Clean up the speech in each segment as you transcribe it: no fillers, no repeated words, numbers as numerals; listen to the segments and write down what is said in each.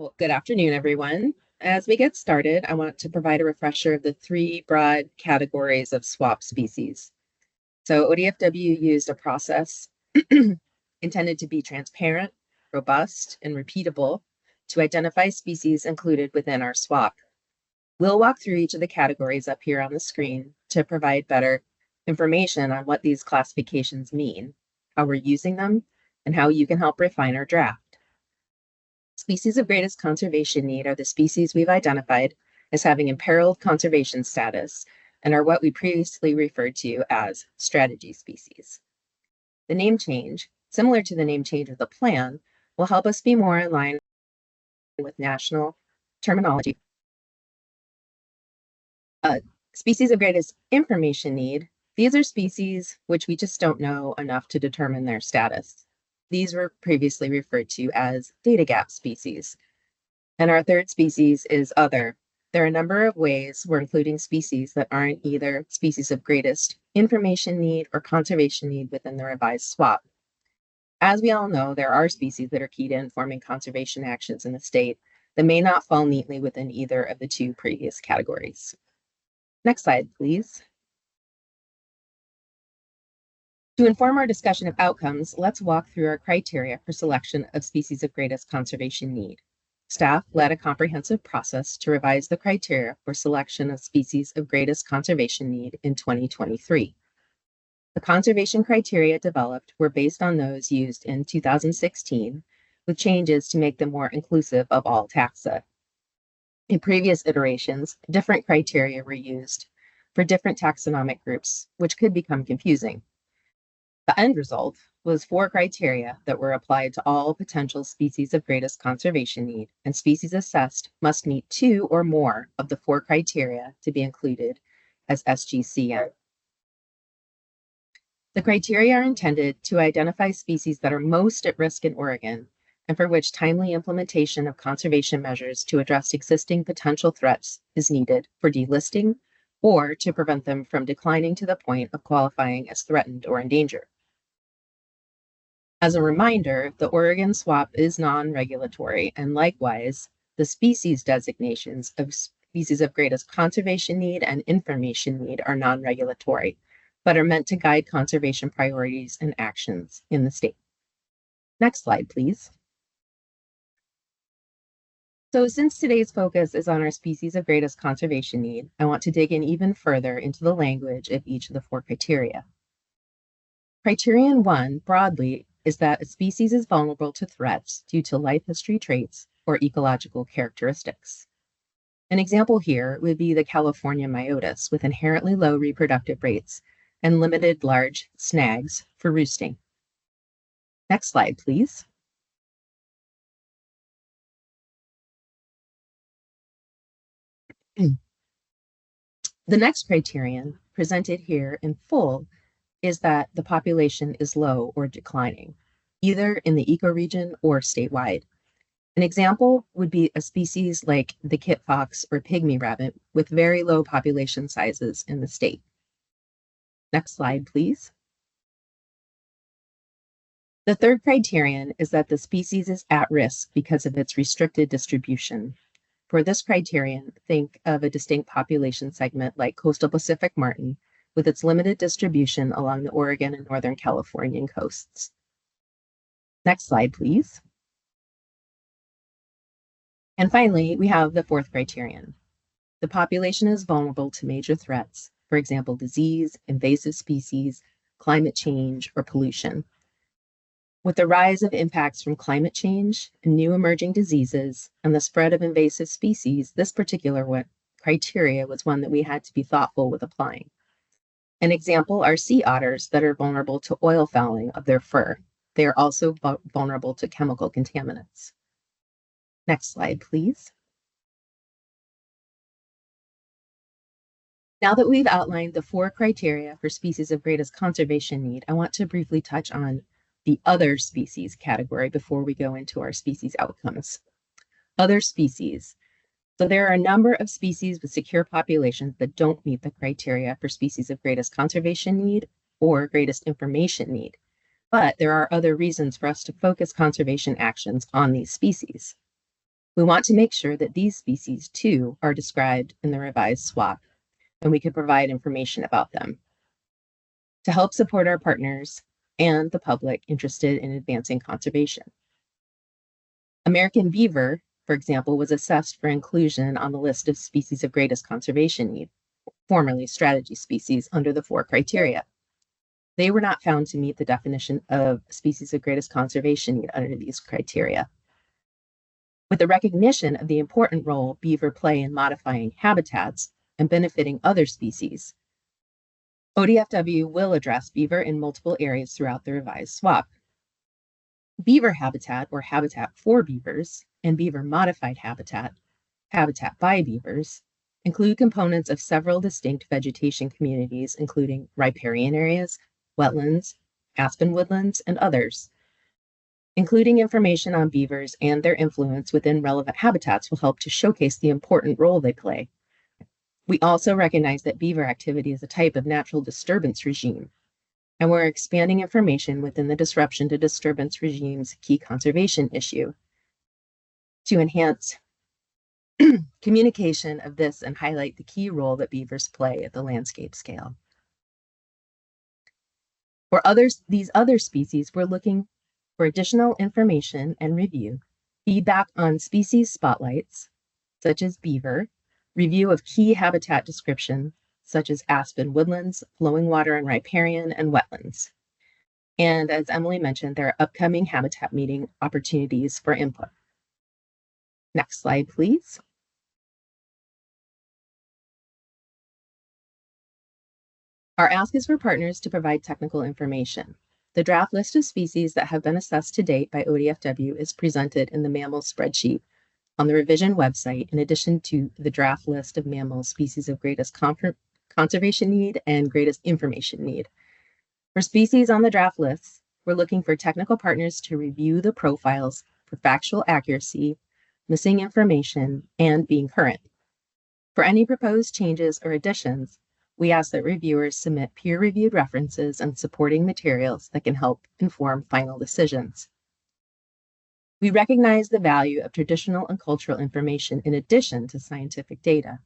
Well, good afternoon, everyone. As we get started, I want to provide a refresher of the three broad categories of swap species. So ODFW used a process intended to be transparent, robust, and repeatable to identify species included within our swap. We'll walk through each of the categories up here on the screen to provide better information on what these classifications mean, how we're using them, and how you can help refine our draft. Species of greatest conservation need are the species we've identified as having imperiled conservation status and are what we previously referred to as strategy species. The name change, similar to the name change of the plan, will help us be more in line with national terminology. Species of greatest information need, these are species which we just don't know enough to determine their status. These were previously referred to as data gap species. And our third species is other. There are a number of ways we're including species that aren't either species of greatest information need or conservation need within the revised swap. As we all know, there are species that are key to informing conservation actions in the state that may not fall neatly within either of the two previous categories. Next slide, please. To inform our discussion of outcomes, let's walk through our criteria for selection of species of greatest conservation need. Staff led a comprehensive process to revise the criteria for selection of species of greatest conservation need in 2023. The conservation criteria developed were based on those used in 2016, with changes to make them more inclusive of all taxa. In previous iterations, different criteria were used for different taxonomic groups, which could become confusing. The end result was 4 criteria that were applied to all potential species of greatest conservation need, and species assessed must meet 2 or more of the 4 criteria to be included as SGCN. The criteria are intended to identify species that are most at risk in Oregon and for which timely implementation of conservation measures to address existing potential threats is needed for delisting or to prevent them from declining to the point of qualifying as threatened or endangered. As a reminder, the Oregon swap is non-regulatory, and likewise, the species designations of species of greatest conservation need and information need are non-regulatory, but are meant to guide conservation priorities and actions in the state. Next slide, please. So since today's focus is on our species of greatest conservation need, I want to dig in even further into the language of each of the 4 criteria. Criterion 1, broadly, is that a species is vulnerable to threats due to life history traits or ecological characteristics. An example here would be the California myotis with inherently low reproductive rates and limited large snags for roosting. Next slide, please. The next criterion, presented here in full, is that the population is low or declining, either in the ecoregion or statewide. An example would be a species like the kit fox or pygmy rabbit with very low population sizes in the state. Next slide, please. The third criterion is that the species is at risk because of its restricted distribution. For this criterion, think of a distinct population segment like coastal Pacific martin, with its limited distribution along the Oregon and Northern Californian coasts. Next slide, please. And finally, we have the 4th criterion. The population is vulnerable to major threats, for example, disease, invasive species, climate change, or pollution. With the rise of impacts from climate change and new emerging diseases and the spread of invasive species, this particular criteria was one that we had to be thoughtful with applying. An example are sea otters that are vulnerable to oil fouling of their fur. They are also vulnerable to chemical contaminants. Next slide, please. Now that we've outlined the 4 criteria for species of greatest conservation need, I want to briefly touch on the other species category before we go into our species outcomes. Other species. So there are a number of species with secure populations that don't meet the criteria for species of greatest conservation need or greatest information need. But there are other reasons for us to focus conservation actions on these species. We want to make sure that these species, too, are described in the revised SWAP, and we can provide information about them to help support our partners and the public interested in advancing conservation. American beaver, for example, was assessed for inclusion on the list of species of greatest conservation need, formerly strategy species, under the 4 criteria. They were not found to meet the definition of species of greatest conservation need under these criteria. With the recognition of the important role beaver play in modifying habitats and benefiting other species, ODFW will address beaver in multiple areas throughout the revised SWAP. Beaver habitat, or habitat for beavers, and beaver modified habitat, habitat by beavers, include components of several distinct vegetation communities, including riparian areas, wetlands, aspen woodlands, and others. Including information on beavers and their influence within relevant habitats will help to showcase the important role they play. We also recognize that beaver activity is a type of natural disturbance regime, and we're expanding information within the disruption to disturbance regime's key conservation issue to enhance communication of this and highlight the key role that beavers play at the landscape scale. For these other species, we're looking for additional information and review, feedback on species spotlights, such as beaver, review of key habitat description, such as aspen woodlands, flowing water and riparian, and wetlands. And as Emily mentioned, there are upcoming habitat meeting opportunities for input. Next slide, please. Our ask is for partners to provide technical information. The draft list of species that have been assessed to date by ODFW is presented in the Mammal spreadsheet on the revision website, in addition to the draft list of mammal species of greatest conservation need and greatest information need. For species on the draft list, we're looking for technical partners to review the profiles for factual accuracy, missing information, and being current. For any proposed changes or additions, we ask that reviewers submit peer-reviewed references and supporting materials that can help inform final decisions. We recognize the value of traditional and cultural information in addition to scientific data.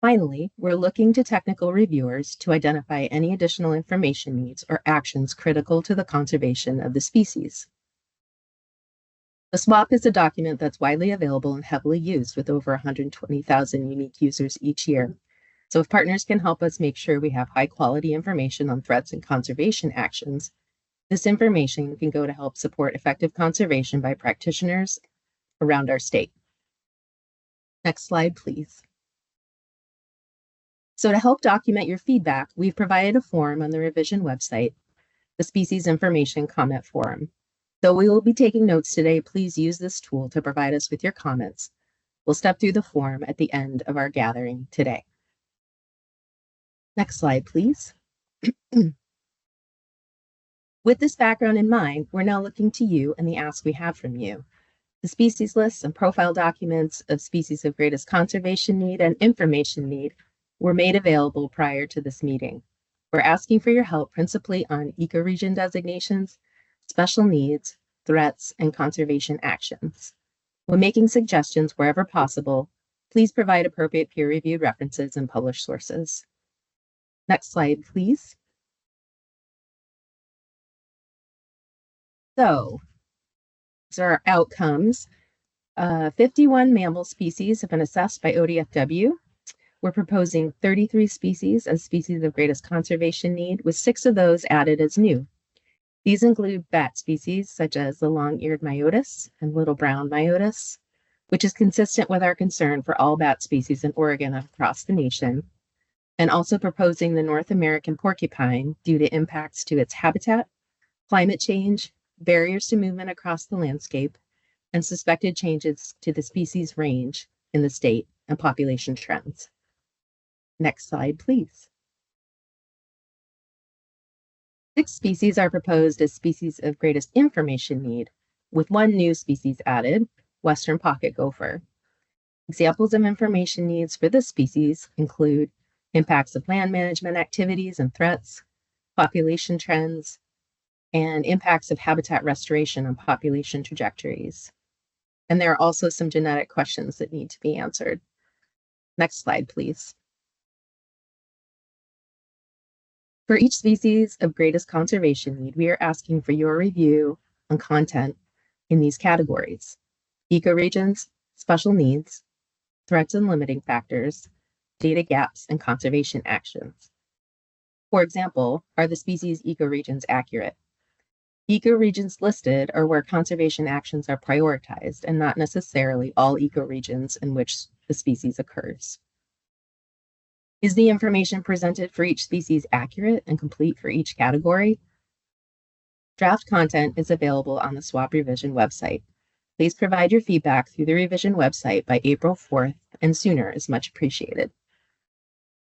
Finally, we're looking to technical reviewers to identify any additional information needs or actions critical to the conservation of the species. The SWAP is a document that's widely available and heavily used with over 120,000 unique users each year. So if partners can help us make sure we have high quality information on threats and conservation actions, this information can go to help support effective conservation by practitioners around our state. Next slide, please. So to help document your feedback, we've provided a form on the revision website, the Species Information Comment Forum. Though we will be taking notes today, please use this tool to provide us with your comments. We'll step through the form at the end of our gathering today. Next slide, please. With this background in mind, we're now looking to you and the ask we have from you. The species lists and profile documents of species of greatest conservation need and information need were made available prior to this meeting. We're asking for your help principally on ecoregion designations, special needs, threats, and conservation actions. When making suggestions wherever possible, please provide appropriate peer-reviewed references and published sources. Next slide, please. So, these are our outcomes. 51 mammal species have been assessed by ODFW. We're proposing 33 species as species of greatest conservation need, with 6 of those added as new. These include bat species such as the long-eared myotis and little brown myotis, which is consistent with our concern for all bat species in Oregon and across the nation, and also proposing the North American porcupine due to impacts to its habitat, climate change, barriers to movement across the landscape, and suspected changes to the species range in the state and population trends. Next slide, please. 6 species are proposed as species of greatest information need, with 1 new species added, western pocket gopher. Examples of information needs for this species include impacts of land management activities and threats, population trends, and impacts of habitat restoration on population trajectories. And there are also some genetic questions that need to be answered. Next slide, please. For each species of greatest conservation need, we are asking for your review on content in these categories: ecoregions, special needs, threats and limiting factors, data gaps, and conservation actions. For example, are the species ecoregions accurate? Ecoregions listed are where conservation actions are prioritized and not necessarily all ecoregions in which the species occurs. Is the information presented for each species accurate and complete for each category? Draft content is available on the SWOP revision website. Please provide your feedback through the revision website by April 4th, and sooner is much appreciated.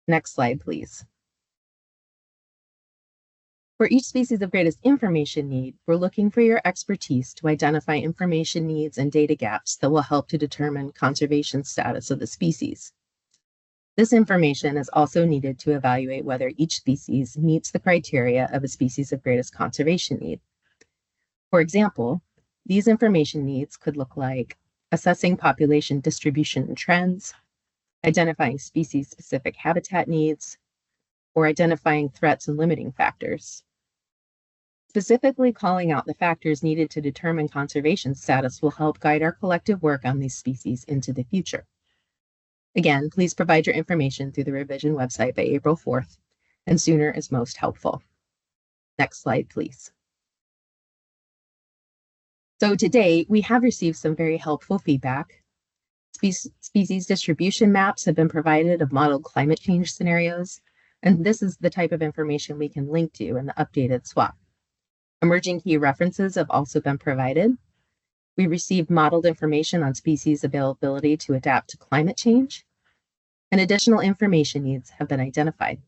Next slide, please. For each species of greatest information need, we're looking for your expertise to identify information needs and data gaps that will help to determine conservation status of the species. This information is also needed to evaluate whether each species meets the criteria of a species of greatest conservation need. For example, these information needs could look like assessing population distribution and trends, identifying species-specific habitat needs, or identifying threats and limiting factors. Specifically calling out the factors needed to determine conservation status will help guide our collective work on these species into the future. Again, please provide your information through the revision website by April 4th, and sooner is most helpful. Next slide, please. So to date, we have received some very helpful feedback. Species distribution maps have been provided of modeled climate change scenarios, and this is the type of information we can link to in the updated SWOP. Emerging key references have also been provided. We received modeled information on species availability to adapt to climate change, and additional information needs have been identified.